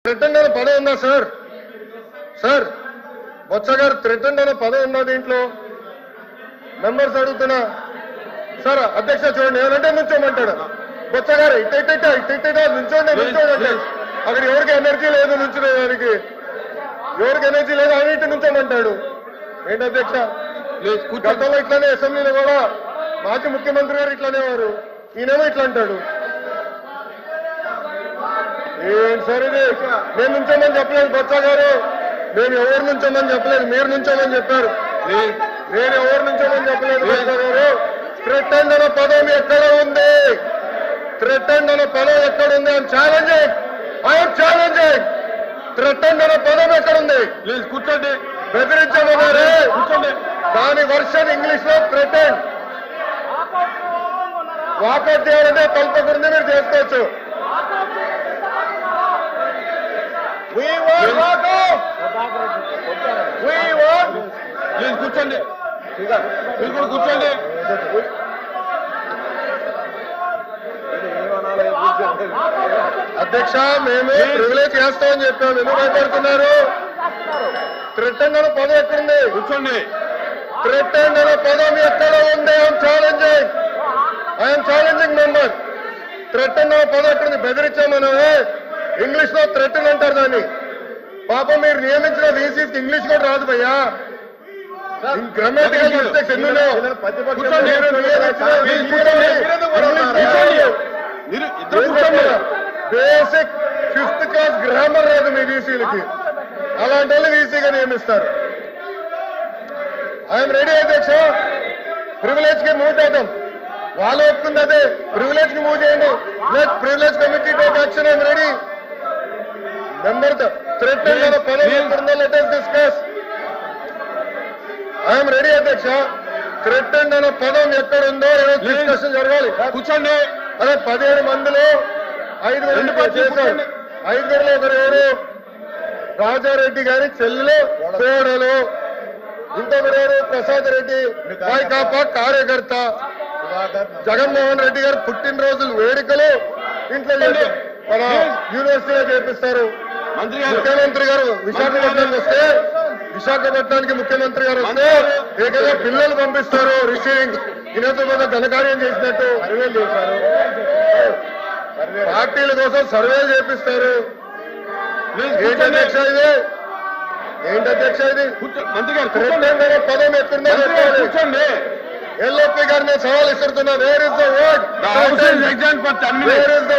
Threaten అనే పదం ఉందా సార్? సార్ బొత్స గారు థ్రెటన్ అనే పదం ఉందా దీంట్లో? మెంబర్స్ అడుగుతున్నా సార్. అధ్యక్ష చూడండి, ఏమంటే నుంచోమంటాడు బొత్స గారు. ఇట్ట నుంచోండి అంటే అక్కడ ఎవరికి ఎనర్జీ లేదు నుంచునేదానికి, ఎవరికి ఎనర్జీ లేదు అని ఇటు నుంచోమంటాడు. ఏంటి అధ్యక్ష? గతంలో ఇట్లానే అసెంబ్లీలో కూడా మాజీ ముఖ్యమంత్రి గారు ఇట్లానే వారు, ఈయనేమో ఇట్లా అంటాడు. ఏంటి సార్ ఇది? నేను నుంచోమని చెప్పలేదు బొత్స గారు, మేము ఎవరు నుంచోమని చెప్పలేదు, మీరు నుంచోమని చెప్పారు. నేను ఎవరు నుంచోమని చెప్పలేదు బొత్స గారు. థ్రెటన్ అనే పదం ఎక్కడ ఉంది? థ్రెటన్ అనే పదం ఎక్కడ ఉంది? I'm challenging. థ్రెటన్ అనే పదం ఎక్కడుంది? ప్లీజ్ కూర్చోండి. బెదిరించమన్నారే, కూర్చోండి. దాని వర్షన్ ఇంగ్లీష్ లో థ్రెటన్. వాకౌట్ చేయాలంటే కల్పకూడదు, మీరు చేసుకోవచ్చు. We want walkout. We want. Please కూర్చోండి. మీరు కూడా కూర్చోండి. అధ్యక్ష, మేము ప్రివిలేజ్ చేస్తామని చెప్పాము, ఎందుకు భయపడుతున్నారు? థ్రెటన్ అనే పదం ఎక్కడుంది? కూర్చోండి. థ్రెటన్ అనే పదం ఎక్కడ ఉంది? I'm challenging member. థ్రెటన్ అనే పదం ఎక్కడుంది? బెదిరించామన్నామే, ఇంగ్లీష్ లో థ్రెటన్ అంటారు దాన్ని. పాపం మీరు నియమించిన వీసీకి ఇంగ్లీష్ కూడా రాదు భయ్యా. గ్రామటికల్ మిస్టేక్స్ ఎన్నో. బేసిక్ 5th క్లాస్ గ్రామర్ రాదు మీ వీసీలకి, అలాంటి వాళ్ళు వీసీగా నియమిస్తారు. ఐఎమ్ రెడీ అధ్యక్ష. ప్రివిలేజ్ కి మూవ్ చేద్దాం. వాళ్ళు ఒప్పుకుంది అదే, ప్రివిలేజ్ కి మూవ్ చేయండి. Let privilege committee take action. I'm ready. Member threaten అనే పదం ఎక్కడుందో let us discuss. I'm ready అధ్యక్ష. థ్రెటన్ అనే పదం ఎక్కడుందో డిస్కషన్ జరగాలి. కూర్చోండి. అదే 17 మందిలో 5 చేశారు. 5లో ఒకరు ఎవరు? రాజారెడ్డి గారి చెల్లెలు కోడలు. ఇంకొకరు ఎవరు? ప్రసాద్ రెడ్డి వైకాపా కార్యకర్త. జగన్మోహన్ రెడ్డి గారు పుట్టినరోజులు వేడుకలు ఇంట్లో మన యూనివర్సిటీలో చేపిస్తారు. ముఖ్యమంత్రి గారు విశాఖపట్నానికి వస్తే, విశాఖపట్నానికి ముఖ్యమంత్రి గారు వస్తే ఏకంగా పిల్లలు పంపిస్తారు రిసీవింగ్. ఈయనతో మీద ఘనకార్యం చేసినట్టు సర్వేలు చేశారు. పార్టీల కోసం సర్వేలు చేపిస్తారు. ఏంటి అధ్యక్ష ఇది? ఏంటి అధ్యక్ష ఇది? మంత్రి గారు థ్రెటన్ అనే పదం ఎక్కడుందో కూర్చోండి. ఎల్ఓపి గారిని సవాల్ ఇస్తున్నా. Where is the word? Exam for 10 minutes. Where is the